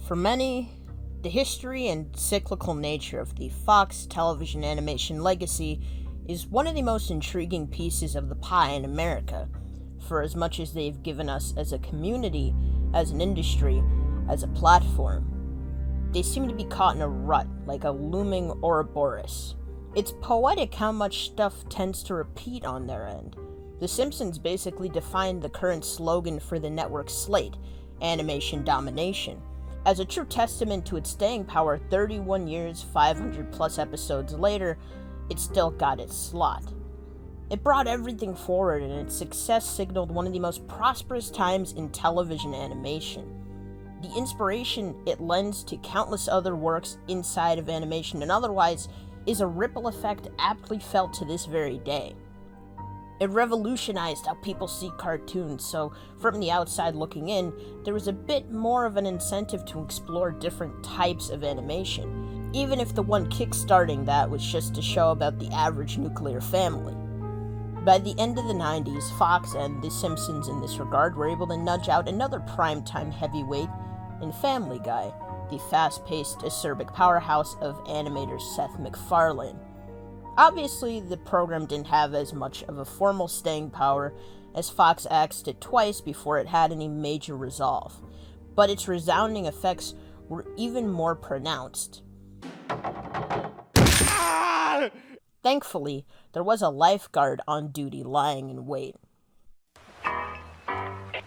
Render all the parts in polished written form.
For many, the history and cyclical nature of the Fox television animation legacy is one of the most intriguing pieces of the pie in America, for as much as they've given us as a community, as an industry, as a platform. They seem to be caught in a rut, like a looming Ouroboros. It's poetic how much stuff tends to repeat on their end. The Simpsons basically defined the current slogan for the network's slate, animation domination. As a true testament to its staying power 31 years, 500 plus episodes later, it still got its slot. It brought everything forward, and its success signaled one of the most prosperous times in television animation. The inspiration it lends to countless other works inside of animation and otherwise is a ripple effect aptly felt to this very day. It revolutionized how people see cartoons, so from the outside looking in, there was a bit more of an incentive to explore different types of animation, even if the one kickstarting that was just a show about the average nuclear family. By the end of the 90s, Fox and The Simpsons in this regard were able to nudge out another primetime heavyweight in Family Guy, the fast-paced, acerbic powerhouse of animator Seth MacFarlane. Obviously, the program didn't have as much of a formal staying power, as Fox axed it twice before it had any major resolve, but its resounding effects were even more pronounced. Thankfully, there was a lifeguard on duty lying in wait.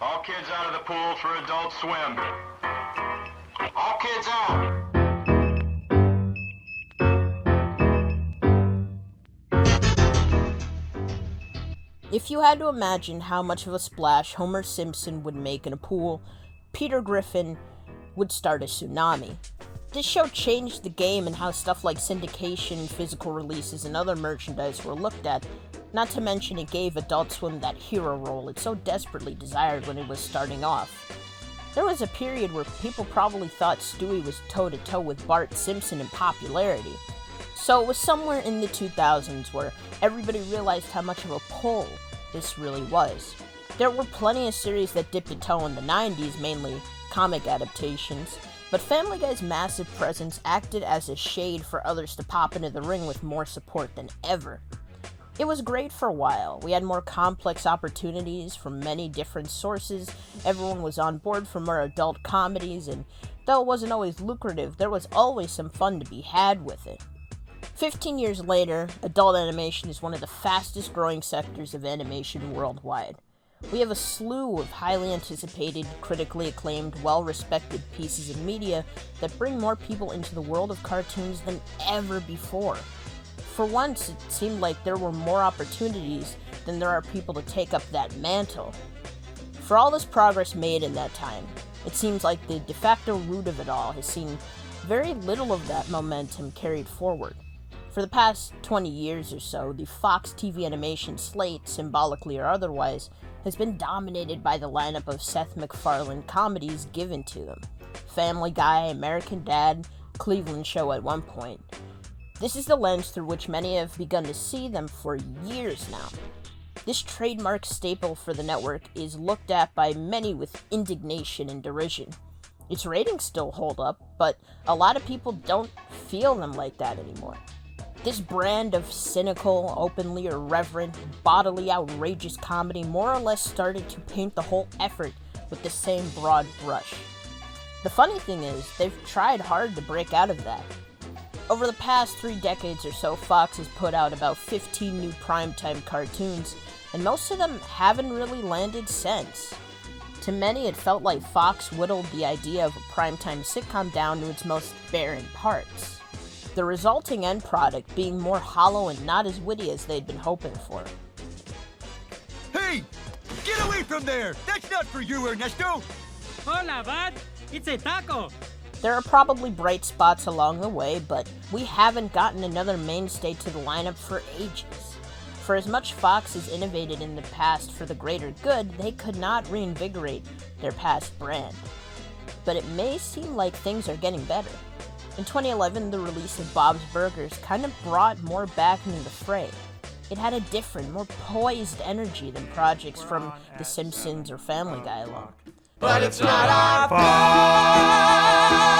All kids out of the pool for Adult Swim. All kids out! If you had to imagine how much of a splash Homer Simpson would make in a pool, Peter Griffin would start a tsunami. This show changed the game in how stuff like syndication, physical releases, and other merchandise were looked at, not to mention it gave Adult Swim that hero role it so desperately desired when it was starting off. There was a period where people probably thought Stewie was toe-to-toe with Bart Simpson in popularity. So it was somewhere in the 2000s where everybody realized how much of a pull this really was. There were plenty of series that dipped a toe in the 90s, mainly comic adaptations, but Family Guy's massive presence acted as a shade for others to pop into the ring with more support than ever. It was great for a while. We had more complex opportunities from many different sources, everyone was on board for more adult comedies, and though it wasn't always lucrative, there was always some fun to be had with it. 15 years later, adult animation is one of the fastest growing sectors of animation worldwide. We have a slew of highly anticipated, critically acclaimed, well-respected pieces of media that bring more people into the world of cartoons than ever before. For once, it seemed like there were more opportunities than there are people to take up that mantle. For all this progress made in that time, it seems like the de facto root of it all has seen very little of that momentum carried forward. For the past 20 years or so, the Fox TV animation slate, symbolically or otherwise, has been dominated by the lineup of Seth MacFarlane comedies given to them. Family Guy, American Dad, Cleveland Show at one point. This is the lens through which many have begun to see them for years now. This trademark staple for the network is looked at by many with indignation and derision. Its ratings still hold up, but a lot of people don't feel them like that anymore. This brand of cynical, openly irreverent, bodily outrageous comedy more or less started to paint the whole effort with the same broad brush. The funny thing is, they've tried hard to break out of that. Over the past 3 decades or so, Fox has put out about 15 new primetime cartoons, and most of them haven't really landed since. To many, it felt like Fox whittled the idea of a primetime sitcom down to its most barren parts. The resulting end product being more hollow and not as witty as they'd been hoping for. Hey! Get away from there! That's not for you, Ernesto! Hola, bud! It's a taco! There are probably bright spots along the way, but we haven't gotten another mainstay to the lineup for ages. For as much Fox has innovated in the past for the greater good, they could not reinvigorate their past brand. But it may seem like things are getting better. In 2011, the release of Bob's Burgers kind of brought more back into the fray. It had a different, more poised energy than projects from The Simpsons or Family Guy alone. But it's not our fault!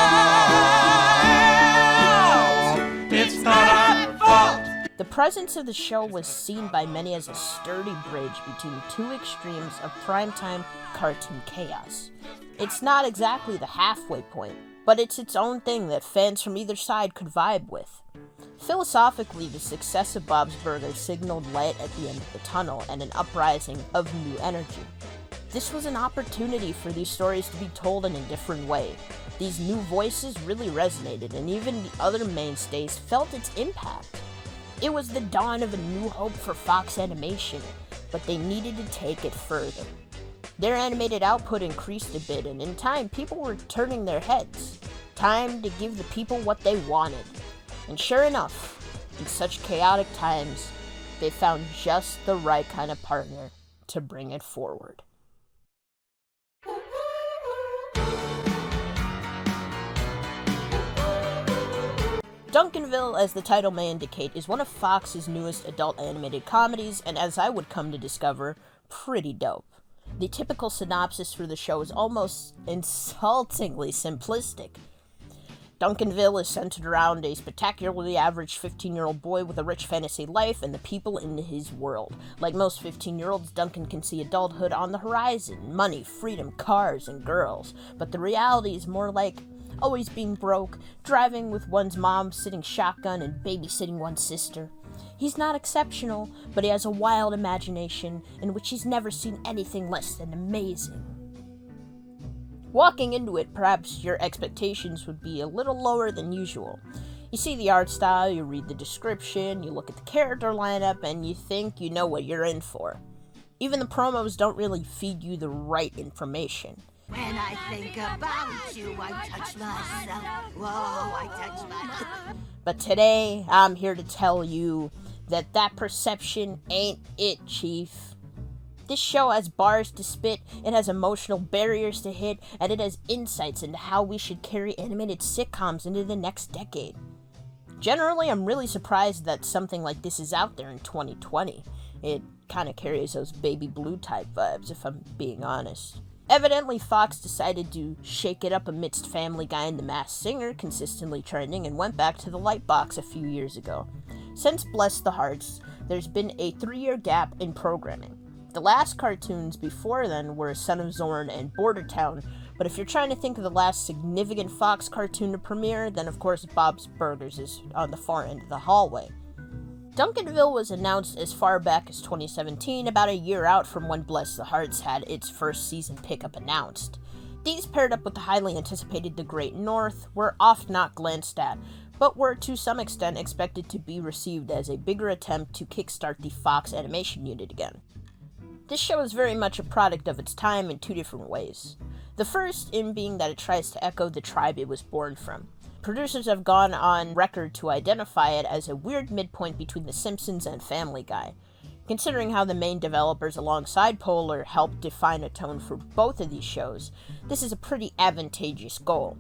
presence of the show was seen by many as a sturdy bridge between two extremes of primetime cartoon chaos. It's not exactly the halfway point, but it's its own thing that fans from either side could vibe with. Philosophically, the success of Bob's Burgers signaled light at the end of the tunnel and an uprising of new energy. This was an opportunity for these stories to be told in a different way. These new voices really resonated, and even the other mainstays felt its impact. It was the dawn of a new hope for Fox Animation, but they needed to take it further. Their animated output increased a bit, and in time, people were turning their heads. Time to give the people what they wanted. And sure enough, in such chaotic times, they found just the right kind of partner to bring it forward. Duncanville, as the title may indicate, is one of Fox's newest adult animated comedies, and as I would come to discover, pretty dope. The typical synopsis for the show is almost insultingly simplistic. Duncanville is centered around a spectacularly average 15-year-old boy with a rich fantasy life and the people in his world. Like most 15-year-olds, Duncan can see adulthood on the horizon, money, freedom, cars, and girls. But the reality is more like always being broke, driving with one's mom, sitting shotgun, and babysitting one's sister. He's not exceptional, but he has a wild imagination in which he's never seen anything less than amazing. Walking into it, perhaps your expectations would be a little lower than usual. You see the art style, you read the description, you look at the character lineup, and you think you know what you're in for. Even the promos don't really feed you the right information. When I think about you, I touch myself. Whoa, I touch myself. But today, I'm here to tell you that perception ain't it, Chief. This show has bars to spit, it has emotional barriers to hit, and it has insights into how we should carry animated sitcoms into the next decade. Generally, I'm really surprised that something like this is out there in 2020. It kind of carries those Baby Blue type vibes, if I'm being honest. Evidently, Fox decided to shake it up amidst Family Guy and The Masked Singer consistently trending and went back to the Lightbox a few years ago. Since Bless the Hearts, there's been a 3-year gap in programming. The last cartoons before then were Son of Zorn and Border Town, but if you're trying to think of the last significant Fox cartoon to premiere, then of course Bob's Burgers is on the far end of the hallway. Duncanville was announced as far back as 2017, about a year out from when Bless the Hearts had its first season pickup announced. These, paired up with the highly anticipated The Great North, were oft not glanced at, but were to some extent expected to be received as a bigger attempt to kickstart the Fox animation unit again. This show is very much a product of its time in two different ways. The first in being that it tries to echo the tribe it was born from. Producers have gone on record to identify it as a weird midpoint between The Simpsons and Family Guy. Considering how the main developers alongside Poehler helped define a tone for both of these shows, this is a pretty advantageous goal.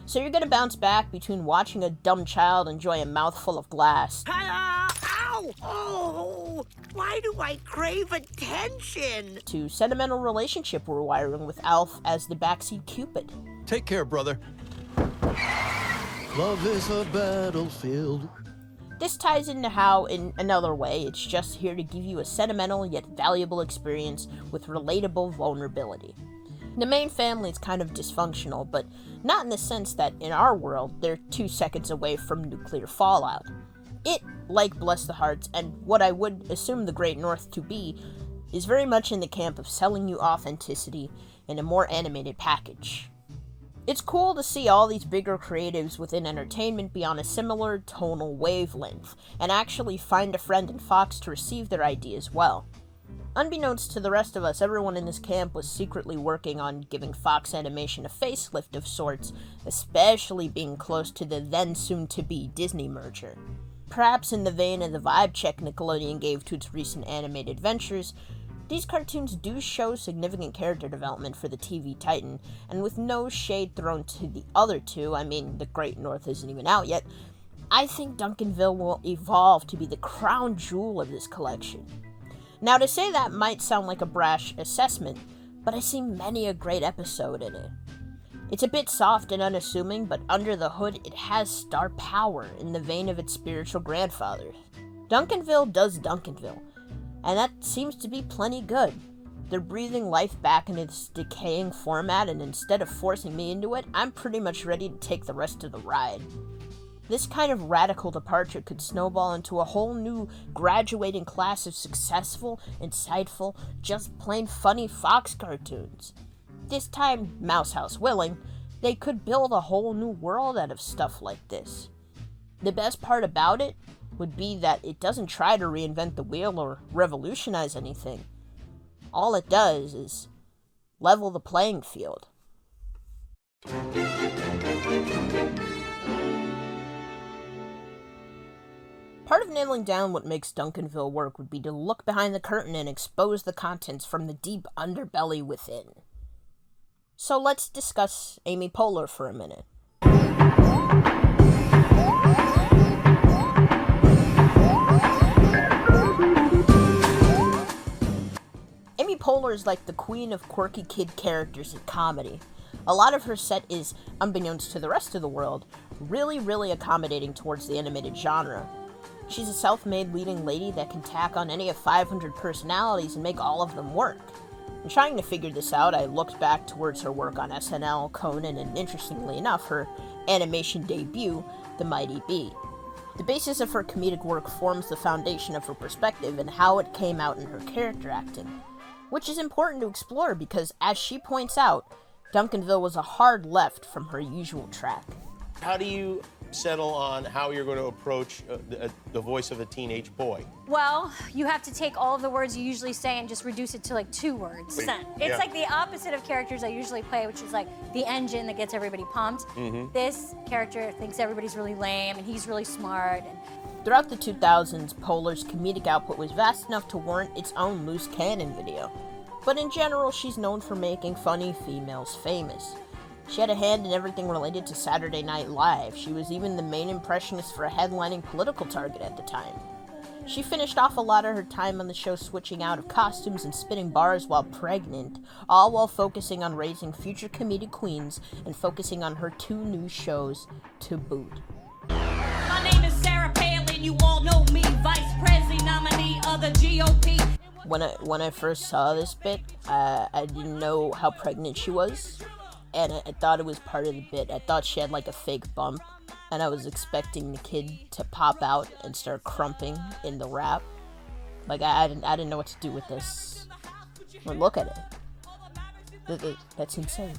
So you're gonna bounce back between watching a dumb child enjoy a mouthful of glass, Ow! Oh! Why do I crave attention? to sentimental relationship rewiring with Alf as the backseat Cupid. Take care, brother. Love is a battlefield. This ties into how, in another way, it's just here to give you a sentimental yet valuable experience with relatable vulnerability. The main family is kind of dysfunctional, but not in the sense that, in our world, they're 2 seconds away from nuclear fallout. It, like Bless the Hearts, and what I would assume The Great North to be, is very much in the camp of selling you authenticity in a more animated package. It's cool to see all these bigger creatives within entertainment be on a similar tonal wavelength, and actually find a friend in Fox to receive their ideas well. Unbeknownst to the rest of us, everyone in this camp was secretly working on giving Fox Animation a facelift of sorts, especially being close to the then-soon-to-be Disney merger. Perhaps in the vein of the vibe check Nickelodeon gave to its recent animated ventures, these cartoons do show significant character development for the TV titan, and with no shade thrown to the other two, I mean, The Great North isn't even out yet, I think Duncanville will evolve to be the crown jewel of this collection. Now, to say that might sound like a brash assessment, but I see many a great episode in it. It's a bit soft and unassuming, but under the hood, it has star power in the vein of its spiritual grandfathers. Duncanville does Duncanville, and that seems to be plenty good. They're breathing life back into this decaying format, and instead of forcing me into it, I'm pretty much ready to take the rest of the ride. This kind of radical departure could snowball into a whole new graduating class of successful, insightful, just plain funny Fox cartoons. This time, Mouse House willing, they could build a whole new world out of stuff like this. The best part about it would be that it doesn't try to reinvent the wheel or revolutionize anything. All it does is level the playing field. Part of nailing down what makes Duncanville work would be to look behind the curtain and expose the contents from the deep underbelly within. So let's discuss Amy Poehler for a minute. Amy Poehler is like the queen of quirky kid characters in comedy. A lot of her set is, unbeknownst to the rest of the world, really accommodating towards the animated genre. She's a self-made leading lady that can tack on any of 500 personalities and make all of them work. In trying to figure this out, I looked back towards her work on SNL, Conan, and interestingly enough, her animation debut, The Mighty Bee. The basis of her comedic work forms the foundation of her perspective and how it came out in her character acting, which is important to explore because, as she points out, Duncanville was a hard left from her usual track. How do you settle on how you're going to approach the voice of a teenage boy? Well, you have to take all of the words you usually say and just reduce it to like 2 words. It's like the opposite of characters I usually play, which is like the engine that gets everybody pumped. This character thinks everybody's really lame and he's really smart. Throughout the 2000s, Poehler's comedic output was vast enough to warrant its own loose cannon video. But in general, she's known for making funny females famous. She had a hand in everything related to Saturday Night Live. She was even the main impressionist for a headlining political target at the time. She finished off a lot of her time on the show switching out of costumes and spitting bars while pregnant, all while focusing on raising future comedic queens and focusing on her 2 new shows to boot. My name is Sarah Palin, you all know me, Vice President nominee of the GOP. When I first saw this bit, I didn't know how pregnant she was. And I thought it was part of the bit. I thought she had like a fake bump, and I was expecting the kid to pop out and start crumping in the rap. Like I didn't know what to do with this. But look at it. That's insane.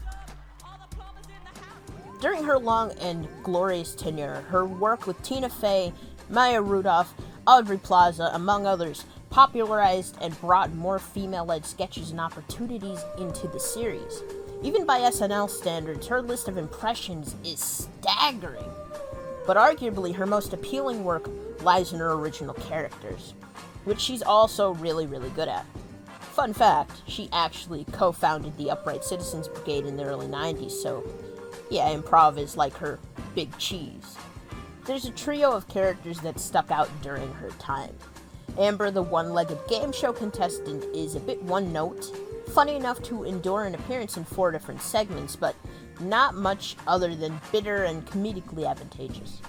During her long and glorious tenure, her work with Tina Fey, Maya Rudolph, Audrey Plaza, among others, popularized and brought more female-led sketches and opportunities into the series. Even by SNL standards, her list of impressions is staggering. But arguably, her most appealing work lies in her original characters, which she's also really good at. Fun fact, she actually co-founded the Upright Citizens Brigade in the early 90s, so yeah, improv is like her big cheese. There's a trio of characters that stuck out during her time. Amber, the one-legged game show contestant, is a bit one-note, funny enough to endure an appearance in 4 different segments, but not much other than bitter and comedically advantageous.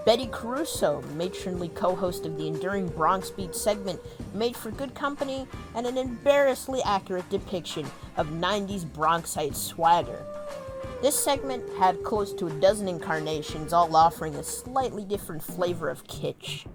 Betty Caruso, matronly co-host of the enduring Bronx Beat segment, made for good company and an embarrassingly accurate depiction of 90s Bronxite swagger. This segment had close to a dozen incarnations, all offering a slightly different flavor of kitsch.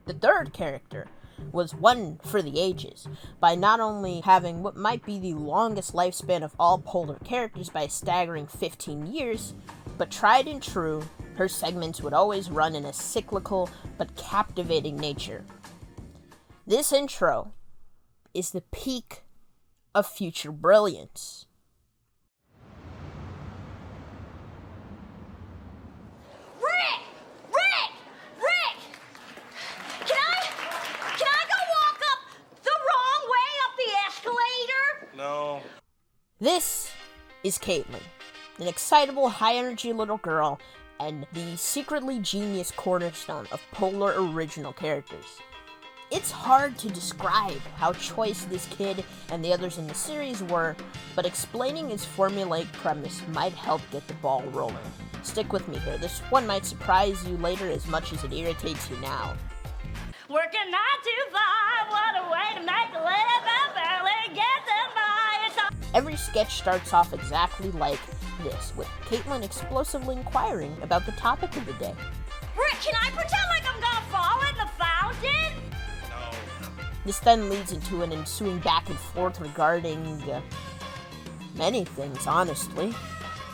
The third character was one for the ages, by not only having what might be the longest lifespan of all Poehler characters by a staggering 15 years, but tried and true, her segments would always run in a cyclical but captivating nature. This intro is the peak of future brilliance. No. This is Caitlin, an excitable, high-energy little girl, and the secretly genius cornerstone of Poehler original characters. It's hard to describe how choice this kid and the others in the series were, but explaining his formulaic premise might help get the ball rolling. Stick with me here, this one might surprise you later as much as it irritates you now. Working 9 to 5, what a way to make a live and barely getting by. It's all Every sketch starts off exactly like this, with Caitlin explosively inquiring about the topic of the day. Rick, can I pretend like I'm gonna fall in the fountain? This then leads into an ensuing back and forth regarding many things, honestly.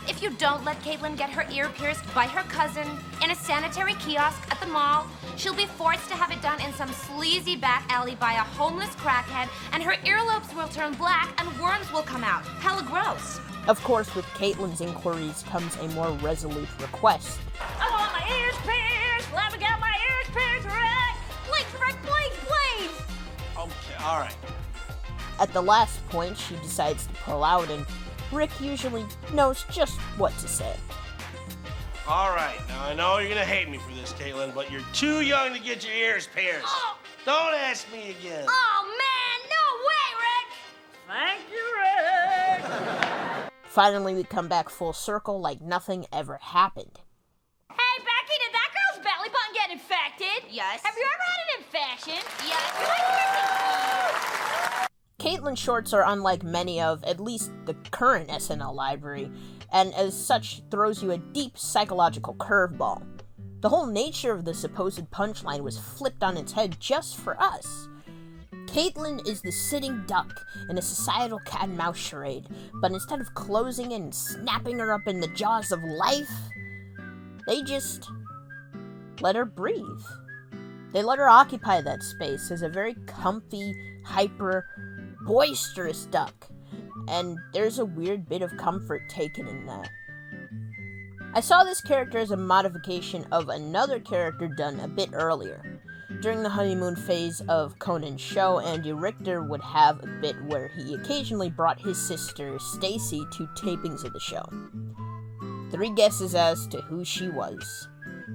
If you don't let Caitlin get her ear pierced by her cousin in a sanitary kiosk at the mall, she'll be forced to have it done in some sleazy back alley by a homeless crackhead, and her earlobes will turn black and worms will come out. Hella gross. Of course, with Caitlin's inquiries comes a more resolute request. I want my ears pierced. Let me get my ears pierced, Rick. Please, Rick, please, please. Okay, all right. At the last point, she decides to pull out, and Rick usually knows just what to say. All right, now I know you're gonna hate me for this, Caitlin, but you're too young to get your ears pierced. Oh. Don't ask me again. Oh, man, no way, Rick. Thank you, Rick. Finally, we come back full circle like nothing ever happened. Hey, Becky, did that girl's belly button get infected? Yes. Have you ever had an infection? Yes. Caitlin shorts are unlike many of, at least the current SNL library, and as such throws you a deep psychological curveball. The whole nature of the supposed punchline was flipped on its head just for us. Caitlin is the sitting duck in a societal cat-and-mouse charade, but instead of closing in and snapping her up in the jaws of life, they just let her breathe. They let her occupy that space as a very comfy, hyper, boisterous duck, and there's a weird bit of comfort taken in that. I saw this character as a modification of another character done a bit earlier. During the honeymoon phase of Conan's show, Andy Richter would have a bit where he occasionally brought his sister, Stacy, to tapings of the show. 3 guesses as to who she was.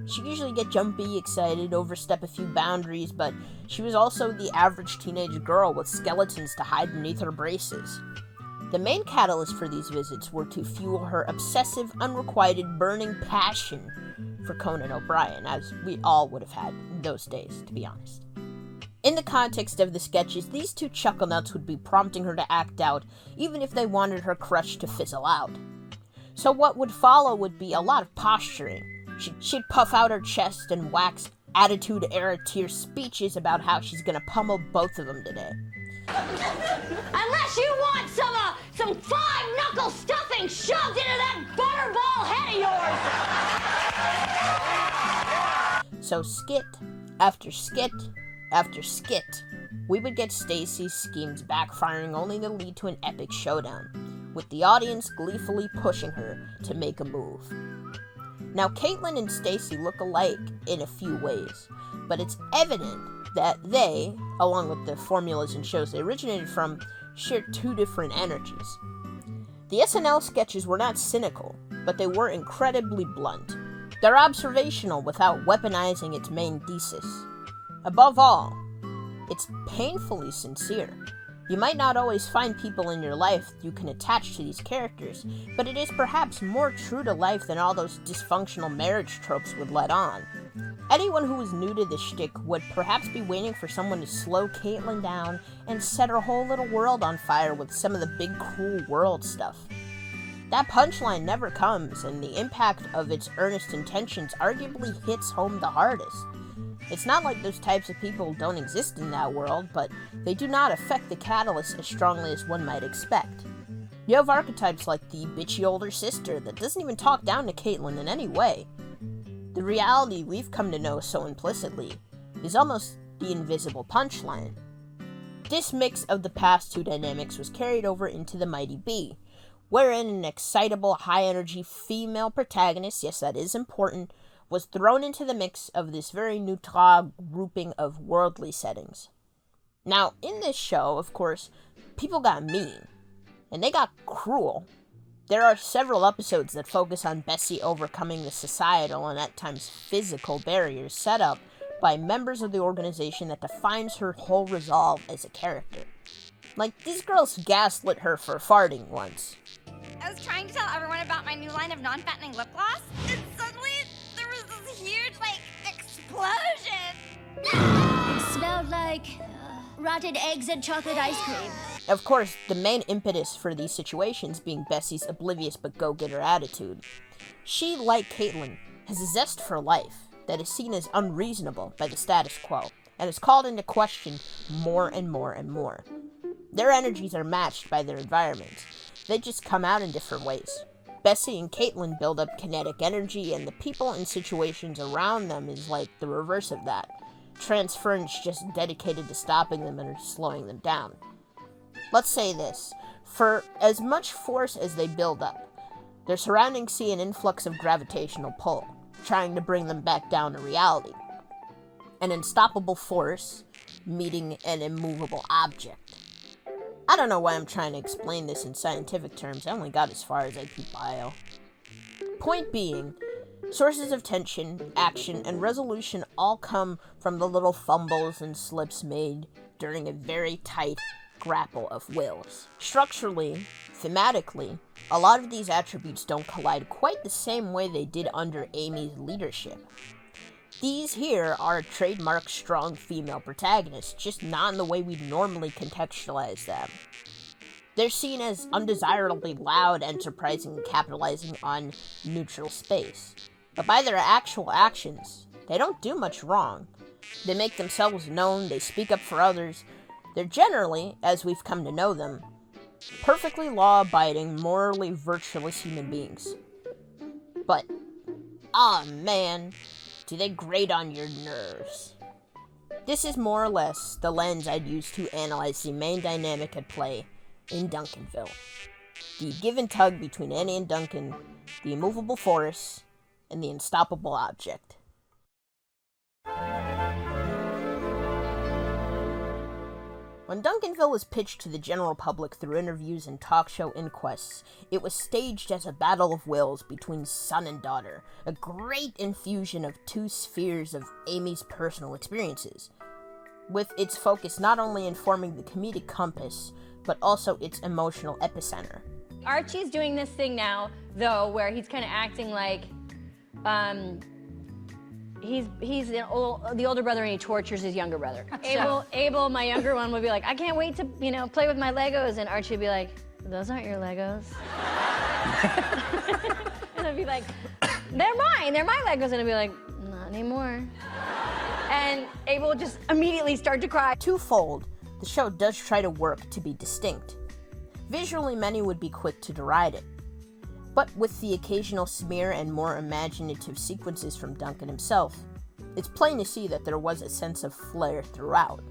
She'd usually get jumpy, excited, overstep a few boundaries, but she was also the average teenage girl with skeletons to hide beneath her braces. The main catalyst for these visits were to fuel her obsessive, unrequited, burning passion for Conan O'Brien, as we all would have had in those days, to be honest. In the context of the sketches, these 2 chucklenuts would be prompting her to act out, even if they wanted her crush to fizzle out. So what would follow would be a lot of posturing. She'd puff out her chest and wax attitude-era-tier speeches about how she's gonna pummel both of them today. Unless you want some 5-knuckle stuffing shoved into that butterball head of yours. So skit after skit after skit, we would get Stacy's schemes backfiring only to lead to an epic showdown, with the audience gleefully pushing her to make a move. Now, Caitlin and Stacy look alike in a few ways, but it's evident that they, along with the formulas and shows they originated from, share 2 different energies. The SNL sketches were not cynical, but they were incredibly blunt. They're observational without weaponizing its main thesis. Above all, it's painfully sincere. You might not always find people in your life you can attach to these characters, but it is perhaps more true to life than all those dysfunctional marriage tropes would let on. Anyone who is new to this shtick would perhaps be waiting for someone to slow Caitlin down and set her whole little world on fire with some of the big cruel world stuff. That punchline never comes, and the impact of its earnest intentions arguably hits home the hardest. It's not like those types of people don't exist in that world, but they do not affect the catalyst as strongly as one might expect. You have archetypes like the bitchy older sister that doesn't even talk down to Caitlin in any way. The reality we've come to know so implicitly is almost the invisible punchline. This mix of the past 2 dynamics was carried over into the Mighty Bee, wherein an excitable, high-energy female protagonist, yes, that is important, was thrown into the mix of this very neutral grouping of worldly settings. Now, in this show, of course, people got mean, and they got cruel. There are several episodes that focus on Bessie overcoming the societal and at times physical barriers set up by members of the organization that defines her whole resolve as a character. Like, these girls gaslit her for farting once. I was trying to tell everyone about my new line of non-fattening lip gloss, and suddenly there was this huge, explosion. smelled like rotted eggs and chocolate ice cream. Of course, the main impetus for these situations being Bessie's oblivious but go-getter attitude. She, like Caitlin, has a zest for life that is seen as unreasonable by the status quo, and is called into question more and more and more. Their energies are matched by their environment. They just come out in different ways. Bessie and Caitlin build up kinetic energy, and the people and situations around them is like the reverse of that. Transference just dedicated to stopping them and slowing them down. Let's say this. For as much force as they build up, their surroundings see an influx of gravitational pull, trying to bring them back down to reality. An unstoppable force meeting an immovable object. I don't know why I'm trying to explain this in scientific terms. I only got as far as AP Bio. Point being, sources of tension, action, and resolution all come from the little fumbles and slips made during a very tight grapple of wills. Structurally, thematically, a lot of these attributes don't collide quite the same way they did under Amy's leadership. These here are trademark strong female protagonists, just not in the way we'd normally contextualize them. They're seen as undesirably loud, enterprising, and capitalizing on neutral space. But by their actual actions, they don't do much wrong. They make themselves known, they speak up for others. They're generally, as we've come to know them, perfectly law-abiding, morally virtuous human beings. But, man, do they grate on your nerves. This is more or less the lens I'd use to analyze the main dynamic at play in Duncanville. The give and tug between Annie and Duncan, the immovable force, and the unstoppable object. When Duncanville was pitched to the general public through interviews and talk show inquests, it was staged as a battle of wills between son and daughter, a great infusion of two spheres of Amy's personal experiences, with its focus not only informing the comedic compass, but also its emotional epicenter. Archie's doing this thing now, though, where he's kind of acting like he's the older brother and he tortures his younger brother. Abel, my younger one, would be like, I can't wait to, play with my Legos, and Archie would be like, those aren't your Legos. And I'd be like, they're my Legos, and I'd be like, not anymore. And Abel would just immediately start to cry. Twofold, the show does try to work to be distinct. Visually, many would be quick to deride it. But with the occasional smear and more imaginative sequences from Duncan himself, it's plain to see that there was a sense of flair throughout.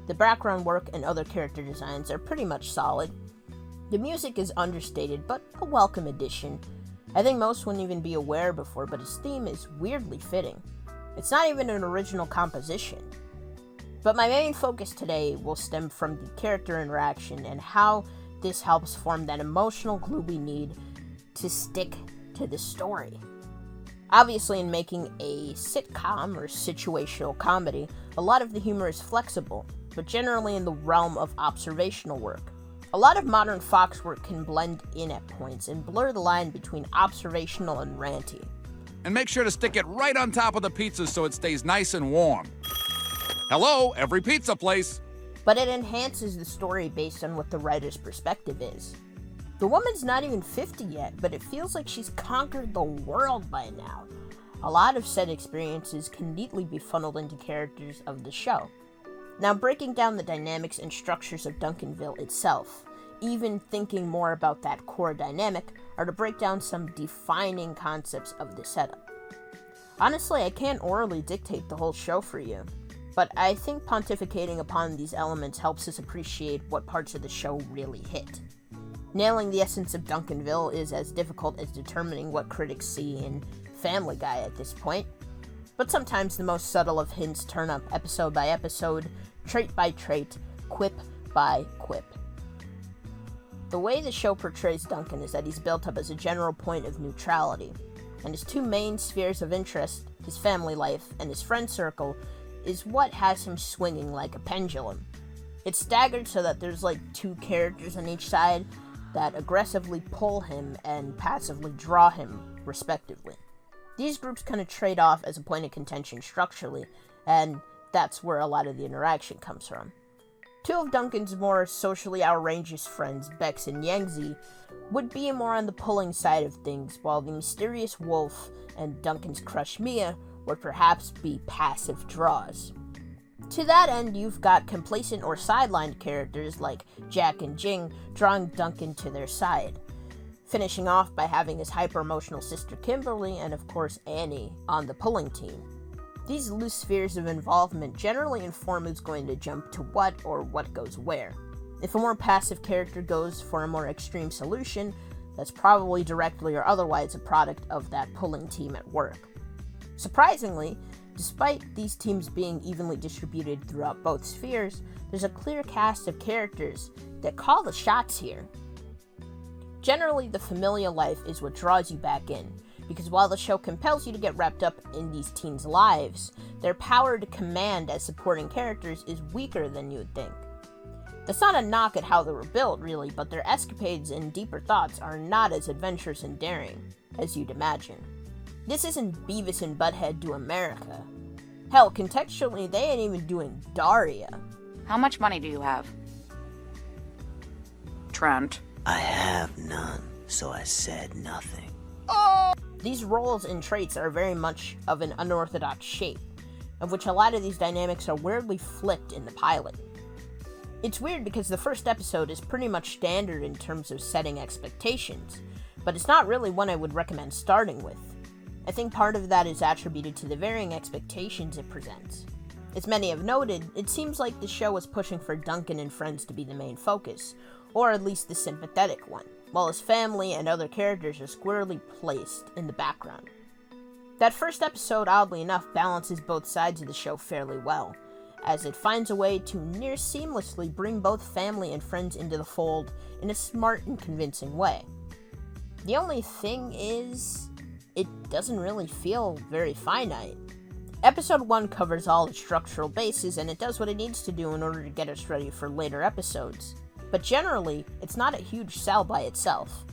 The background work and other character designs are pretty much solid. The music is understated, but a welcome addition. I think most wouldn't even be aware before, but its theme is weirdly fitting. It's not even an original composition. But my main focus today will stem from the character interaction and how this helps form that emotional glue we need to stick to the story. Obviously, in making a sitcom or situational comedy, a lot of the humor is flexible, but generally in the realm of observational work. A lot of modern Fox work can blend in at points and blur the line between observational and ranty. And make sure to stick it right on top of the pizza so it stays nice and warm. Hello, every pizza place. But it enhances the story based on what the writer's perspective is. The woman's not even 50 yet, but it feels like she's conquered the world by now. A lot of said experiences can neatly be funneled into characters of the show. Now, breaking down the dynamics and structures of Duncanville itself, even thinking more about that core dynamic, are to break down some defining concepts of the setup. Honestly, I can't orally dictate the whole show for you, but I think pontificating upon these elements helps us appreciate what parts of the show really hit. Nailing the essence of Duncanville is as difficult as determining what critics see in Family Guy at this point, but sometimes the most subtle of hints turn up episode by episode, trait by trait, quip by quip. The way the show portrays Duncan is that he's built up as a general point of neutrality, and his two main spheres of interest, his family life and his friend circle, is what has him swinging like a pendulum. It's staggered so that there's like two characters on each side that aggressively pull him and passively draw him, respectively. These groups kind of trade off as a point of contention structurally, and that's where a lot of the interaction comes from. Two of Duncan's more socially outrageous friends, Bex and Yangtze, would be more on the pulling side of things, while the mysterious Wolf and Duncan's crush Mia would perhaps be passive draws. To that end, you've got complacent or sidelined characters like Jack and Jing drawing Duncan to their side, finishing off by having his hyper-emotional sister Kimberly and of course Annie on the pulling team. These loose spheres of involvement generally inform who's going to jump to what or what goes where. If a more passive character goes for a more extreme solution, that's probably directly or otherwise a product of that pulling team at work. Surprisingly, despite these teams being evenly distributed throughout both spheres, there's a clear cast of characters that call the shots here. Generally, the familial life is what draws you back in, because while the show compels you to get wrapped up in these teens' lives, their power to command as supporting characters is weaker than you would think. That's not a knock at how they were built, really, but their escapades and deeper thoughts are not as adventurous and daring as you'd imagine. This isn't Beavis and Butthead Do America. Hell, contextually, they ain't even doing Daria. How much money do you have? Trent. I have none, so I said nothing. These roles and traits are very much of an unorthodox shape, of which a lot of these dynamics are weirdly flipped in the pilot. It's weird because the first episode is pretty much standard in terms of setting expectations, but it's not really one I would recommend starting with. I think part of that is attributed to the varying expectations it presents. As many have noted, it seems like the show was pushing for Duncan and friends to be the main focus, or at least the sympathetic one, while his family and other characters are squarely placed in the background. That first episode, oddly enough, balances both sides of the show fairly well, as it finds a way to near seamlessly bring both family and friends into the fold in a smart and convincing way. The only thing is, it doesn't really feel very finite. Episode 1 covers all its structural bases, and it does what it needs to do in order to get us ready for later episodes. But generally, it's not a huge sell by itself.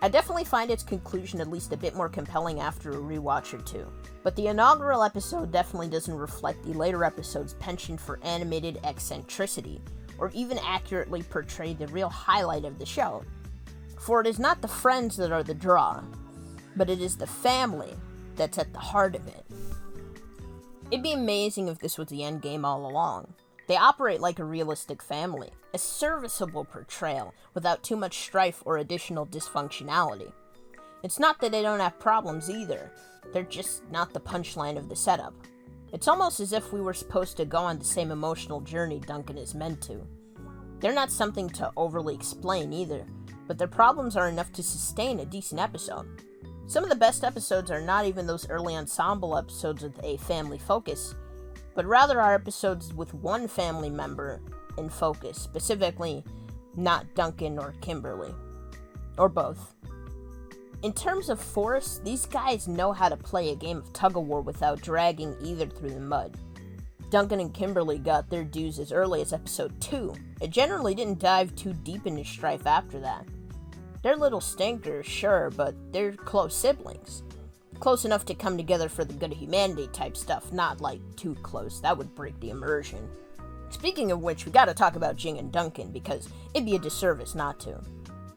I definitely find its conclusion at least a bit more compelling after a rewatch or two, but the inaugural episode definitely doesn't reflect the later episode's penchant for animated eccentricity, or even accurately portray the real highlight of the show. For it is not the friends that are the draw, but it is the family that's at the heart of it. It'd be amazing if this was the end game all along. They operate like a realistic family, a serviceable portrayal without too much strife or additional dysfunctionality. It's not that they don't have problems either, they're just not the punchline of the setup. It's almost as if we were supposed to go on the same emotional journey Duncan is meant to. They're not something to overly explain either, but their problems are enough to sustain a decent episode. Some of the best episodes are not even those early ensemble episodes with a family focus, but rather are episodes with one family member in focus, specifically not Duncan or Kimberly, or both. In terms of force, these guys know how to play a game of tug-of-war without dragging either through the mud. Duncan and Kimberly got their dues as early as episode 2. It generally didn't dive too deep into strife after that. They're little stinkers, sure, but they're close siblings. Close enough to come together for the good of humanity type stuff, not like too close, that would break the immersion. Speaking of which, we gotta talk about Jing and Duncan, because it'd be a disservice not to.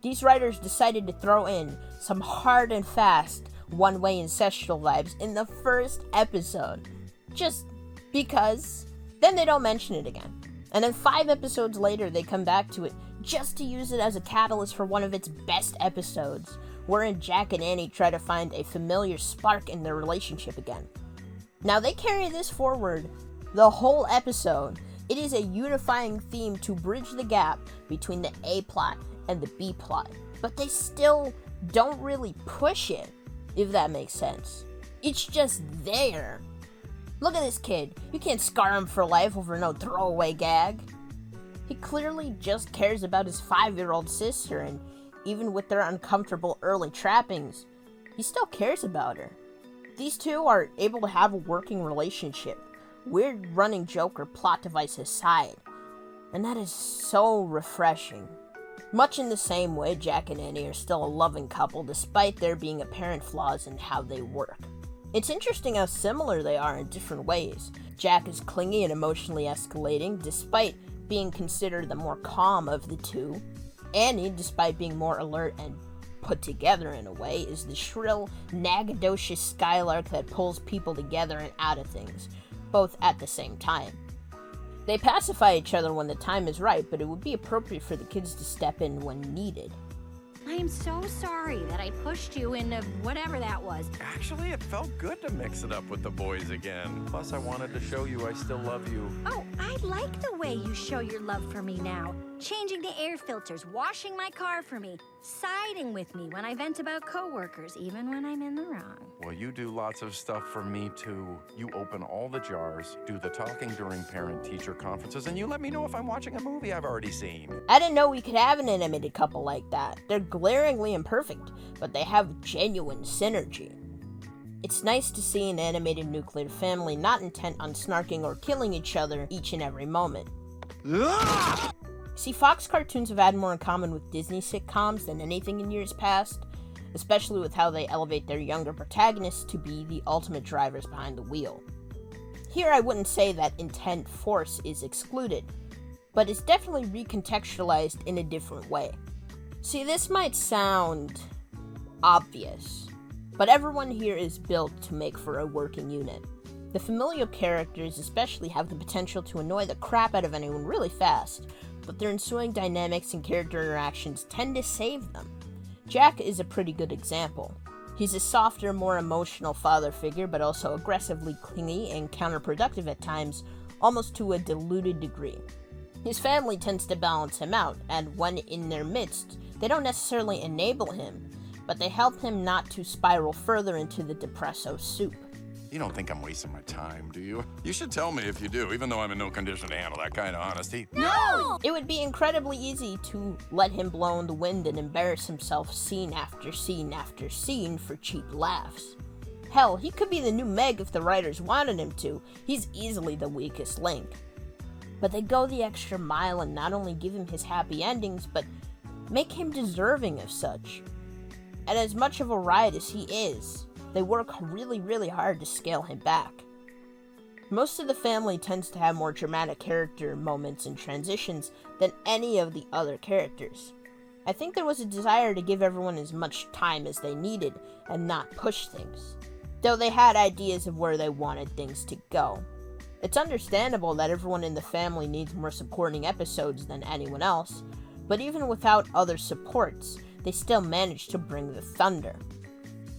These writers decided to throw in some hard and fast one-way ancestral vibes in the first episode. Just because. Then they don't mention it again. And then 5 episodes later, they come back to it just to use it as a catalyst for one of its best episodes, wherein Jack and Annie try to find a familiar spark in their relationship again. Now, they carry this forward the whole episode. It is a unifying theme to bridge the gap between the A plot and the B plot, but they still don't really push it, if that makes sense. It's just there. Look at this kid. You can't scar him for life over no throwaway gag. He clearly just cares about his 5-year-old sister, and even with their uncomfortable early trappings, he still cares about her. These two are able to have a working relationship, weird running joke or plot device aside, and that is so refreshing. Much in the same way, Jack and Annie are still a loving couple despite there being apparent flaws in how they work. It's interesting how similar they are in different ways. Jack is clingy and emotionally escalating, despite being considered the more calm of the two. Annie, despite being more alert and put together in a way, is the shrill, nagadocious skylark that pulls people together and out of things, both at the same time. They pacify each other when the time is right, but it would be appropriate for the kids to step in when needed. I am so sorry that I pushed you into whatever that was. Actually, it felt good to mix it up with the boys again. Plus, I wanted to show you I still love you. Oh, I like the way you show your love for me now. Changing the air filters, washing my car for me, siding with me when I vent about coworkers, even when I'm in the wrong. Well, you do lots of stuff for me, too. You open all the jars, do the talking during parent-teacher conferences, and you let me know if I'm watching a movie I've already seen. I didn't know we could have an animated couple like that. They're glaringly imperfect, but they have genuine synergy. It's nice to see an animated nuclear family not intent on snarking or killing each other each and every moment. See, Fox cartoons have had more in common with Disney sitcoms than anything in years past, especially with how they elevate their younger protagonists to be the ultimate drivers behind the wheel. Here I wouldn't say that intent force is excluded, but it's definitely recontextualized in a different way. See, this might sound obvious, but everyone here is built to make for a working unit. The familial characters especially have the potential to annoy the crap out of anyone really fast, but their ensuing dynamics and character interactions tend to save them. Jack is a pretty good example. He's a softer, more emotional father figure, but also aggressively clingy and counterproductive at times, almost to a diluted degree. His family tends to balance him out, and when in their midst, they don't necessarily enable him, but they help him not to spiral further into the depresso soup. You don't think I'm wasting my time, do you? You should tell me if you do, even though I'm in no condition to handle that kind of honesty. No! It would be incredibly easy to let him blow in the wind and embarrass himself scene after scene after scene for cheap laughs. Hell, he could be the new Meg if the writers wanted him to. He's easily the weakest link. But they go the extra mile and not only give him his happy endings, but make him deserving of such. And as much of a riot as he is, they work really, really hard to scale him back. Most of the family tends to have more dramatic character moments and transitions than any of the other characters. I think there was a desire to give everyone as much time as they needed and not push things, though they had ideas of where they wanted things to go. It's understandable that everyone in the family needs more supporting episodes than anyone else, but even without other supports, they still managed to bring the thunder.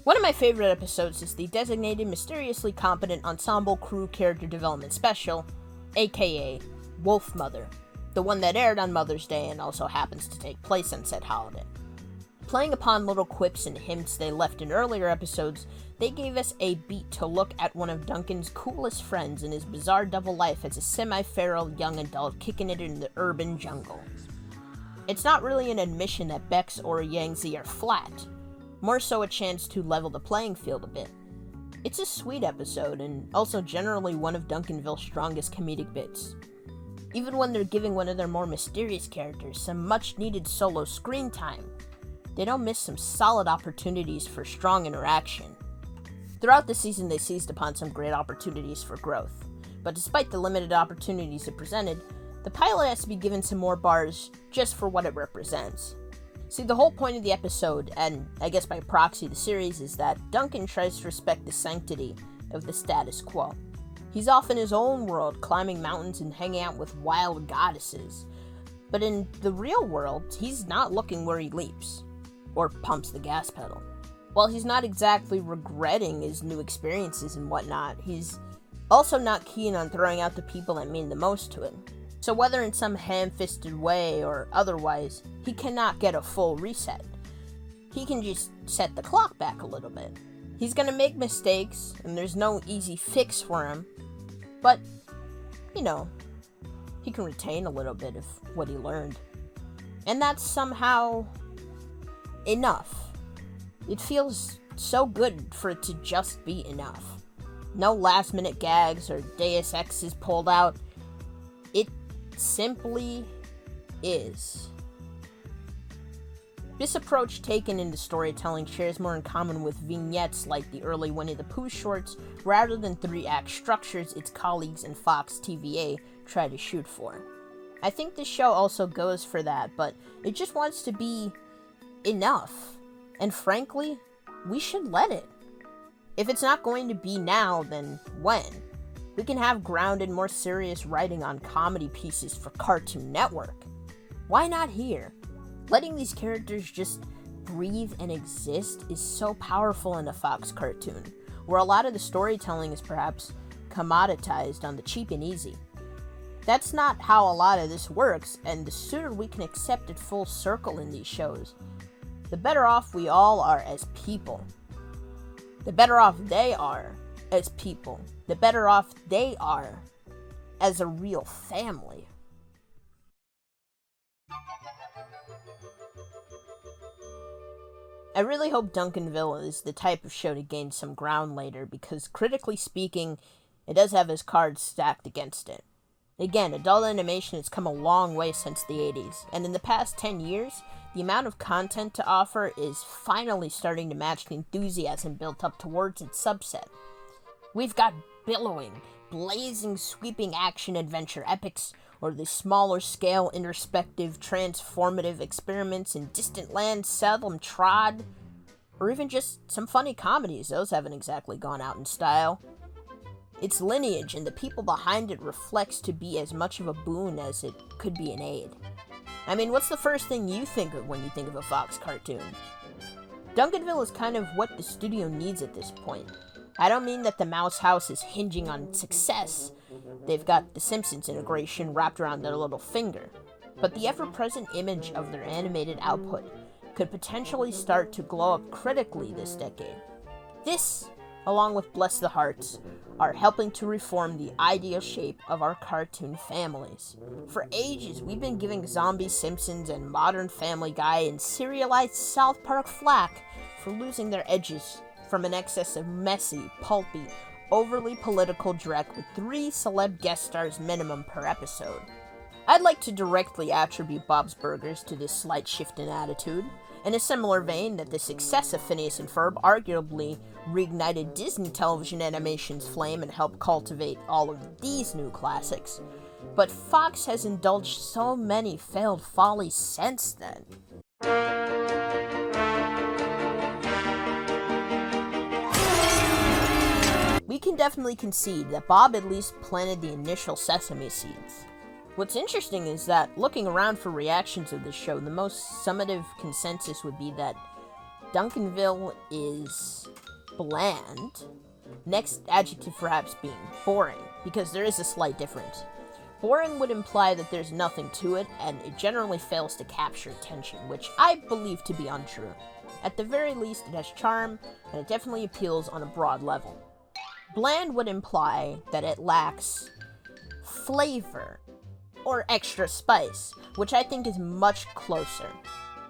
One of my favorite episodes is the designated mysteriously competent ensemble crew character development special, aka Wolf Mother, the one that aired on Mother's Day and also happens to take place on said holiday. Playing upon little quips and hints they left in earlier episodes, they gave us a beat to look at one of Duncan's coolest friends in his bizarre double life as a semi-feral young adult kicking it in the urban jungle. It's not really an admission that Bex or Yangtze are flat, more so a chance to level the playing field a bit. It's a sweet episode, and also generally one of Duncanville's strongest comedic bits. Even when they're giving one of their more mysterious characters some much-needed solo screen time, they don't miss some solid opportunities for strong interaction. Throughout the season, they seized upon some great opportunities for growth, but despite the limited opportunities it presented, the pilot has to be given some more bars just for what it represents. See, the whole point of the episode, and I guess by proxy the series, is that Duncan tries to respect the sanctity of the status quo. He's off in his own world, climbing mountains and hanging out with wild goddesses. But in the real world, he's not looking where he leaps, or pumps the gas pedal. While he's not exactly regretting his new experiences and whatnot, he's also not keen on throwing out the people that mean the most to him. So whether in some ham-fisted way or otherwise, he cannot get a full reset. He can just set the clock back a little bit. He's gonna make mistakes, and there's no easy fix for him, but, you know, he can retain a little bit of what he learned. And that's somehow enough. It feels so good for it to just be enough. No last-minute gags or Deus Exes pulled out. It simply is. This approach taken into storytelling shares more in common with vignettes like the early Winnie the Pooh shorts, rather than 3-act structures its colleagues in Fox TVA try to shoot for. I think this show also goes for that, but it just wants to be enough. And frankly, we should let it. If it's not going to be now, then when? We can have grounded, more serious writing on comedy pieces for Cartoon Network. Why not here? Letting these characters just breathe and exist is so powerful in a Fox cartoon, where a lot of the storytelling is perhaps commoditized on the cheap and easy. That's not how a lot of this works, and the sooner we can accept it full circle in these shows, the better off we all are as people. The better off they are as people. The better off they are as a real family. I really hope Duncanville is the type of show to gain some ground later, because critically speaking, it does have his cards stacked against it. Again, adult animation has come a long way since the 80s, and in the past 10 years, the amount of content to offer is finally starting to match the enthusiasm built up towards its subset. We've got billowing, blazing, sweeping action-adventure epics, or the smaller scale, introspective, transformative experiments in distant lands seldom trod, or even just some funny comedies. Those haven't exactly gone out in style. Its lineage and the people behind it reflects to be as much of a boon as it could be an aid. I mean, what's the first thing you think of when you think of a Fox cartoon? Duncanville is kind of what the studio needs at this point. I don't mean that the Mouse House is hinging on success. They've got the Simpsons integration wrapped around their little finger. But the ever-present image of their animated output could potentially start to glow up critically this decade. This, along with Bless the Hearts, are helping to reform the ideal shape of our cartoon families. For ages, we've been giving Zombie Simpsons and Modern Family Guy and serialized South Park flack for losing their edges from an excess of messy, pulpy, overly political dreck with 3 celeb guest stars minimum per episode. I'd like to directly attribute Bob's Burgers to this slight shift in attitude. In a similar vein, that the success of Phineas and Ferb arguably reignited Disney television animation's flame and helped cultivate all of these new classics. But Fox has indulged so many failed follies since then. We can definitely concede that Bob at least planted the initial sesame seeds. What's interesting is that, looking around for reactions of this show, the most summative consensus would be that Duncanville is bland. Next adjective perhaps being boring, because there is a slight difference. Boring would imply that there's nothing to it, and it generally fails to capture attention, which I believe to be untrue. At the very least, it has charm, and it definitely appeals on a broad level. Bland would imply that it lacks flavor, or extra spice, which I think is much closer.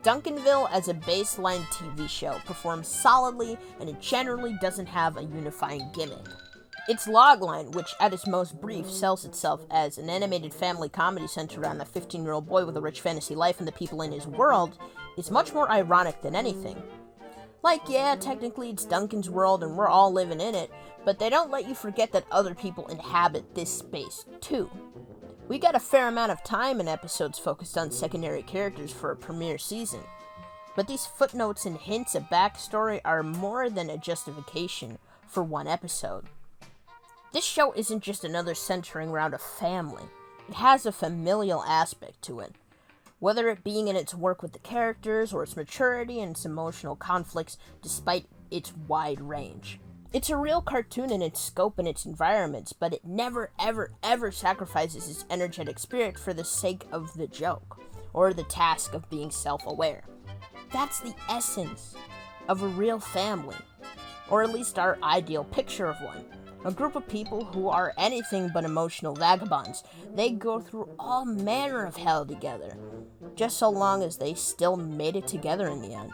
Duncanville as a baseline TV show performs solidly, and it generally doesn't have a unifying gimmick. Its logline, which at its most brief sells itself as an animated family comedy centered around a 15-year-old boy with a rich fantasy life and the people in his world, is much more ironic than anything. Like, yeah, technically it's Duncan's world and we're all living in it, but they don't let you forget that other people inhabit this space, too. We got a fair amount of time in episodes focused on secondary characters for a premiere season, but these footnotes and hints of backstory are more than a justification for one episode. This show isn't just another centering around a family. It has a familial aspect to it, whether it being in its work with the characters or its maturity and its emotional conflicts despite its wide range. It's a real cartoon in its scope and its environments, but it never, ever, ever sacrifices its energetic spirit for the sake of the joke, or the task of being self-aware. That's the essence of a real family, or at least our ideal picture of one. A group of people who are anything but emotional vagabonds. They go through all manner of hell together, just so long as they still made it together in the end.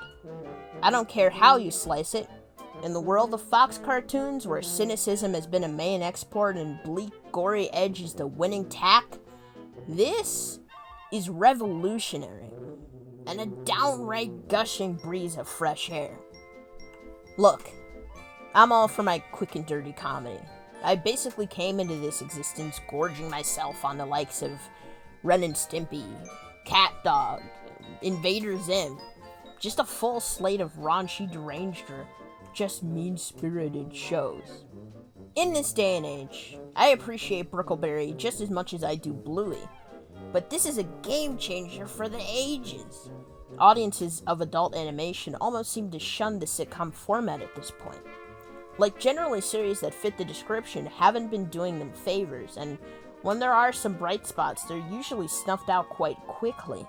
I don't care how you slice it. In the world of Fox cartoons, where cynicism has been a main export and bleak, gory edge is the winning tack, this is revolutionary. and a downright gushing breeze of fresh air. Look, I'm all for my quick and dirty comedy. I basically came into this existence gorging myself on the likes of Ren and Stimpy, Cat Dog, Invader Zim. Just a full slate of raunchy, deranged, or just mean-spirited shows. In this day and age, I appreciate Brickleberry just as much as I do Bluey, but this is a game changer for the ages. Audiences of adult animation almost seem to shun the sitcom format at this point. Like, generally series that fit the description haven't been doing them favors, and when there are some bright spots, they're usually snuffed out quite quickly.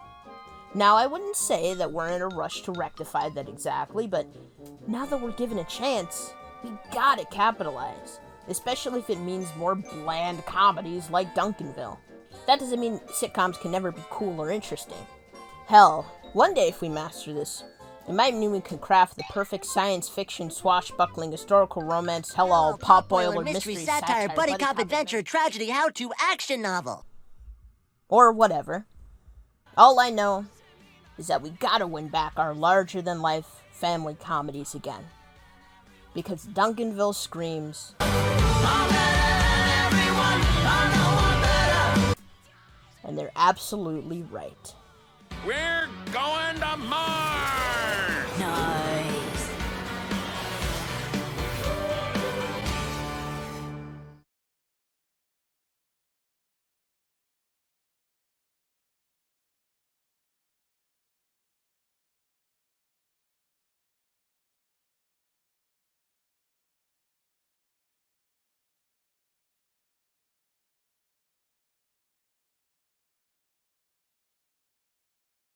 Now, I wouldn't say that we're in a rush to rectify that exactly, but now that we're given a chance, we gotta capitalize, especially if it means more bland comedies like Duncanville. That doesn't mean sitcoms can never be cool or interesting. Hell, one day if we master this, it might mean we can craft the perfect science fiction, swashbuckling, historical romance, tell-all, pot-boiler, mystery, satire, buddy cop adventure, tragedy, how-to, action novel. Or whatever. All I know is that we gotta win back our larger-than-life family comedies again. Because Duncanville screams... And they're absolutely right. We're going to Mars! No.